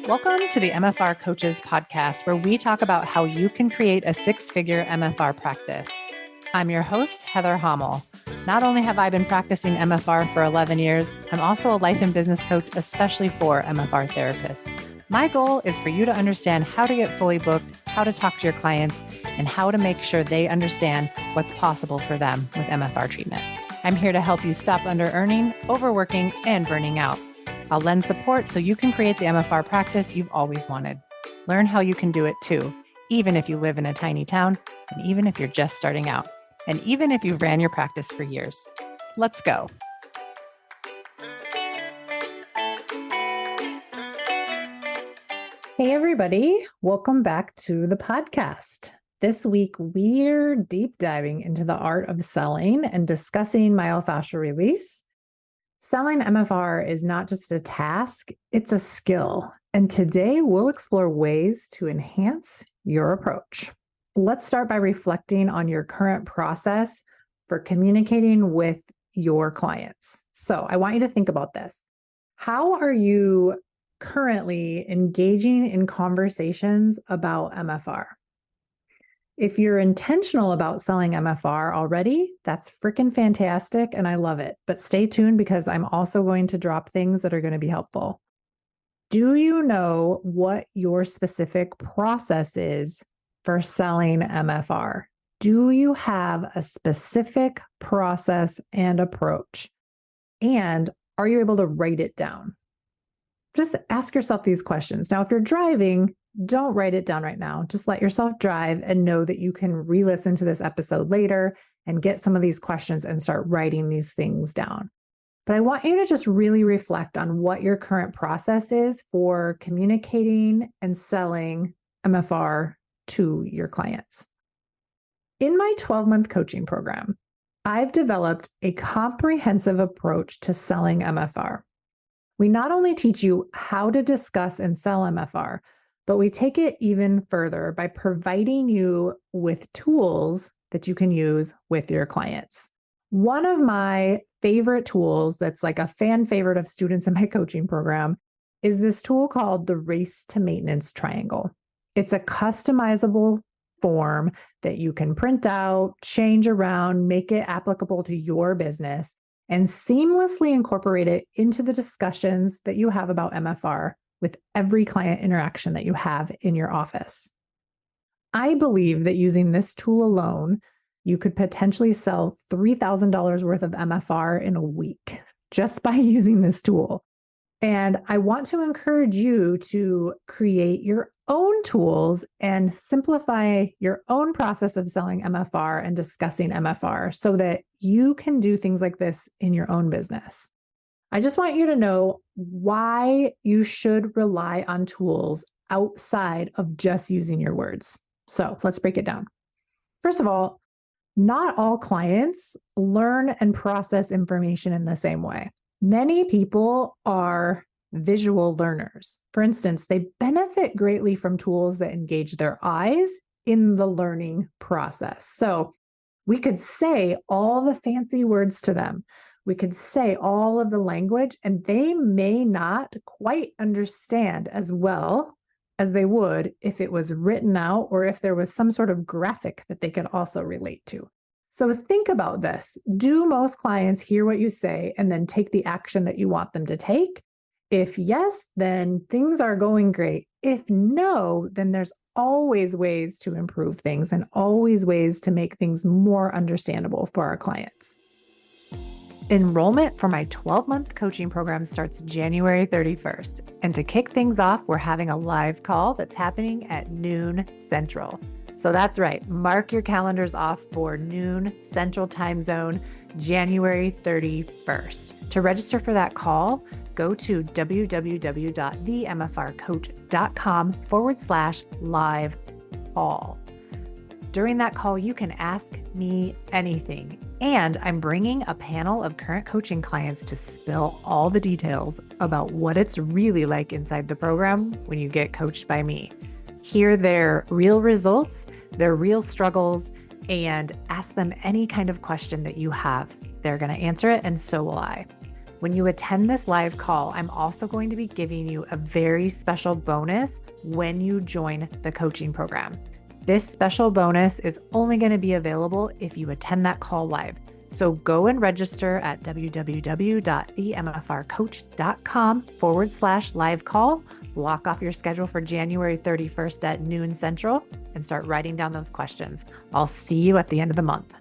Welcome to the MFR Coaches podcast, where we talk about how you can create a six-figure MFR practice. I'm your host, Heather Hommel. Not only have I been practicing MFR for 11 years, I'm also a life and business coach, especially for MFR therapists. My goal is for you to understand how to get fully booked, how to talk to your clients, and how to make sure they understand what's possible for them with MFR treatment. I'm here to help you stop under-earning, overworking, and burning out. I'll lend support so you can create the MFR practice you've always wanted. Learn how you can do it too, even if you live in a tiny town, and even if you're just starting out, and even if you've ran your practice for years. Let's go. Hey, everybody. Welcome back to the podcast. This week, we're deep diving into the art of selling and discussing myofascial release. Selling MFR is not just a task, it's a skill. And today we'll explore ways to enhance your approach. Let's start by reflecting on your current process for communicating with your clients. So I want you to think about this. How are you currently engaging in conversations about MFR? If you're intentional about selling MFR already, that's freaking fantastic and I love it. But stay tuned because I'm also going to drop things that are going to be helpful. Do you know what your specific process is for selling MFR? Do you have a specific process and approach? And are you able to write it down? Just ask yourself these questions. Now, if you're driving, don't write it down right now. Just let yourself drive and know that you can re-listen to this episode later and get some of these questions and start writing these things down. But I want you to just really reflect on what your current process is for communicating and selling MFR to your clients. In my 12-month coaching program, I've developed a comprehensive approach to selling MFR. We not only teach you how to discuss and sell MFR, but we take it even further by providing you with tools that you can use with your clients. One of my favorite tools that's like a fan favorite of students in my coaching program is this tool called the Race to Maintenance Triangle. It's a customizable form that you can print out, change around, make it applicable to your business, and seamlessly incorporate it into the discussions that you have about MFR with every client interaction that you have in your office. I believe that using this tool alone, you could potentially sell $3,000 worth of MFR in a week just by using this tool. And I want to encourage you to create your own tools and simplify your own process of selling MFR and discussing MFR so that you can do things like this in your own business. I just want you to know why you should rely on tools outside of just using your words. So let's break it down. First of all, not all clients learn and process information in the same way. Many people are visual learners. For instance, they benefit greatly from tools that engage their eyes in the learning process. So we could say all the fancy words to them. We could say all of the language, and they may not quite understand as well as they would if it was written out or if there was some sort of graphic that they could also relate to. So think about this. Do most clients hear what you say and then take the action that you want them to take? If yes, then things are going great. If no, then there's always ways to improve things and always ways to make things more understandable for our clients. Enrollment for my 12-month coaching program starts January 31st. And to kick things off, we're having a live call that's happening at noon Central. So that's right. Mark your calendars off for noon Central Time Zone, January 31st. To register for that call, go to www.themfrcoach.com/live call. During that call, you can ask me anything. And I'm bringing a panel of current coaching clients to spill all the details about what it's really like inside the program when you get coached by me. Hear their real results, their real struggles, and ask them any kind of question that you have. They're going to answer it, and so will I. When you attend this live call, I'm also going to be giving you a very special bonus when you join the coaching program. This special bonus is only going to be available if you attend that call live. So go and register at www.themfrcoach.com/live call. Block off your schedule for January 31st at noon Central and start writing down those questions. I'll see you at the end of the month.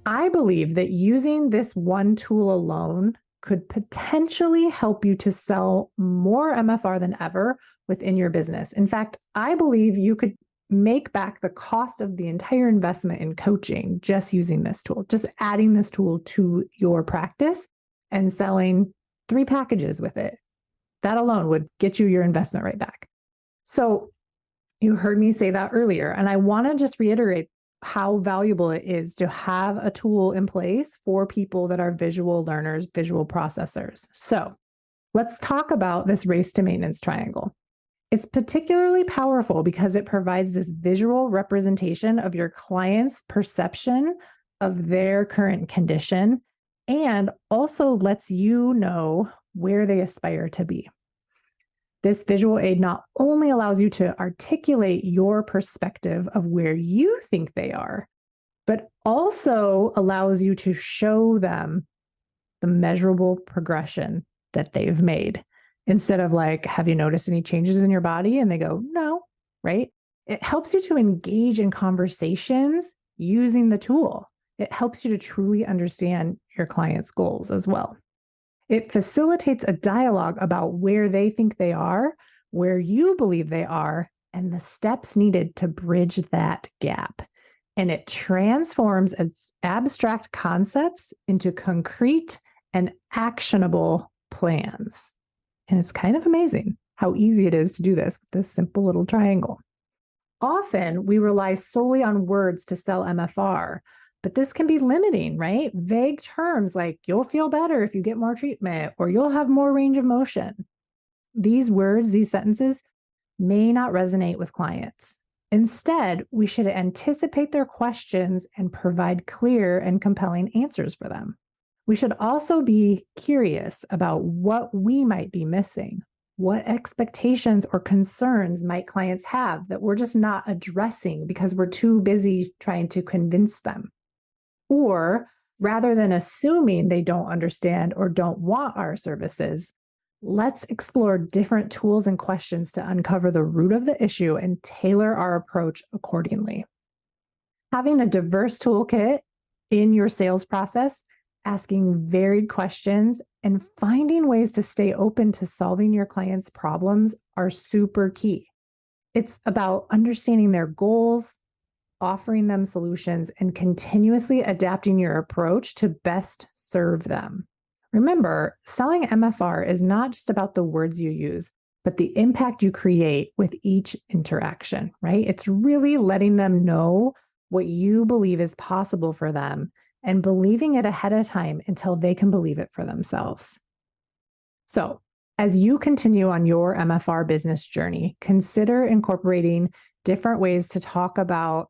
I believe that using this one tool alone could potentially help you to sell more MFR than ever within your business. In fact, I believe you could make back the cost of the entire investment in coaching just using this tool, just adding this tool to your practice and selling 3 packages with it. That alone would get you your investment right back. So you heard me say that earlier, and I want to just reiterate how valuable it is to have a tool in place for people that are visual learners, visual processors. So let's talk about this race to maintenance triangle. It's particularly powerful because it provides this visual representation of your client's perception of their current condition and also lets you know where they aspire to be. This visual aid not only allows you to articulate your perspective of where you think they are, but also allows you to show them the measurable progression that they've made. Instead of like, have you noticed any changes in your body? And they go, no, right? It helps you to engage in conversations using the tool. It helps you to truly understand your client's goals as well. It facilitates a dialogue about where they think they are, where you believe they are, and the steps needed to bridge that gap. And it transforms abstract concepts into concrete and actionable plans. And it's kind of amazing how easy it is to do this with this simple little triangle. Often we rely solely on words to sell MFR, but this can be limiting, right? Vague terms like you'll feel better if you get more treatment or you'll have more range of motion. These words, these sentences may not resonate with clients. Instead, we should anticipate their questions and provide clear and compelling answers for them. We should also be curious about what we might be missing. What expectations or concerns might clients have that we're just not addressing because we're too busy trying to convince them? Or rather than assuming they don't understand or don't want our services, let's explore different tools and questions to uncover the root of the issue and tailor our approach accordingly. Having a diverse toolkit in your sales process, asking varied questions, and finding ways to stay open to solving your clients' problems are super key. It's about understanding their goals, offering them solutions, and continuously adapting your approach to best serve them. Remember, selling MFR is not just about the words you use, but the impact you create with each interaction, right? It's really letting them know what you believe is possible for them and believing it ahead of time until they can believe it for themselves. So, as you continue on your MFR business journey, consider incorporating different ways to talk about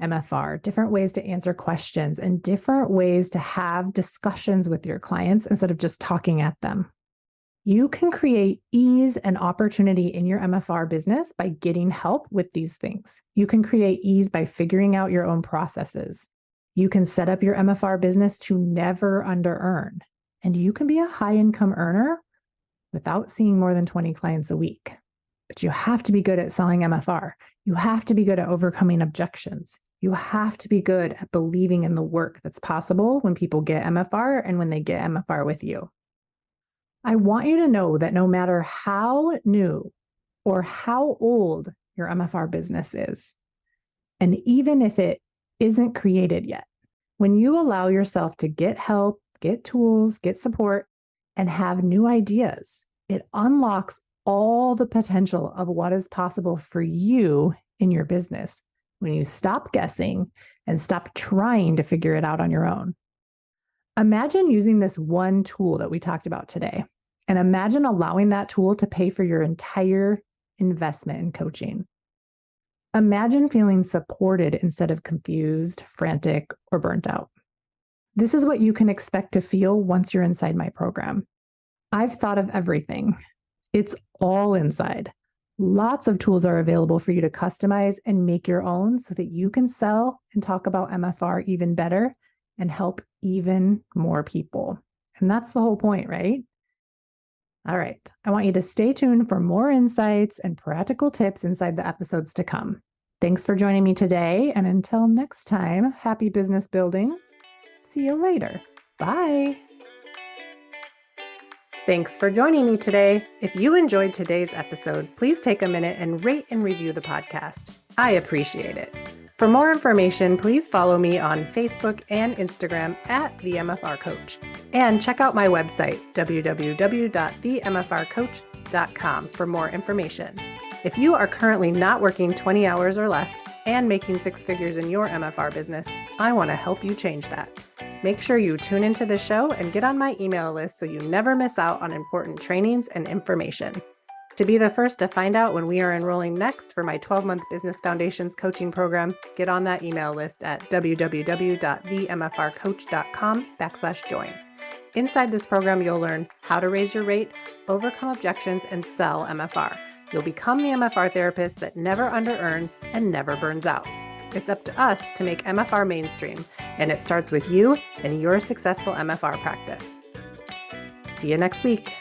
MFR, different ways to answer questions, and different ways to have discussions with your clients instead of just talking at them. You can create ease and opportunity in your MFR business by getting help with these things. You can create ease by figuring out your own processes. You can set up your MFR business to never under-earn, and you can be a high-income earner without seeing more than 20 clients a week. But you have to be good at selling MFR. You have to be good at overcoming objections. You have to be good at believing in the work that's possible when people get MFR and when they get MFR with you. I want you to know that no matter how new or how old your MFR business is, and even if it isn't created yet, when you allow yourself to get help, get tools, get support, and have new ideas, it unlocks all the potential of what is possible for you in your business when you stop guessing and stop trying to figure it out on your own. Imagine using this one tool that we talked about today, and imagine allowing that tool to pay for your entire investment in coaching. Imagine feeling supported instead of confused, frantic, or burnt out. This is what you can expect to feel once you're inside my program. I've thought of everything. It's all inside. Lots of tools are available for you to customize and make your own so that you can sell and talk about MFR even better and help even more people. And that's the whole point, right? All right. I want you to stay tuned for more insights and practical tips inside the episodes to come. Thanks for joining me today. And until next time, happy business building. See you later. Bye. Thanks for joining me today. If you enjoyed today's episode, please take a minute and rate and review the podcast. I appreciate it. For more information, please follow me on Facebook and Instagram at The MFR Coach. And check out my website, www.themfrcoach.com, for more information. If you are currently not working 20 hours or less and making 6 figures in your MFR business, I want to help you change that. Make sure you tune into the show and get on my email list so you never miss out on important trainings and information. To be the first to find out when we are enrolling next for my 12-month Business Foundations coaching program, get on that email list at www.themfrcoach.com/join. Inside this program, you'll learn how to raise your rate, overcome objections, and sell MFR. You'll become the MFR therapist that never under-earns and never burns out. It's up to us to make MFR mainstream, and it starts with you and your successful MFR practice. See you next week.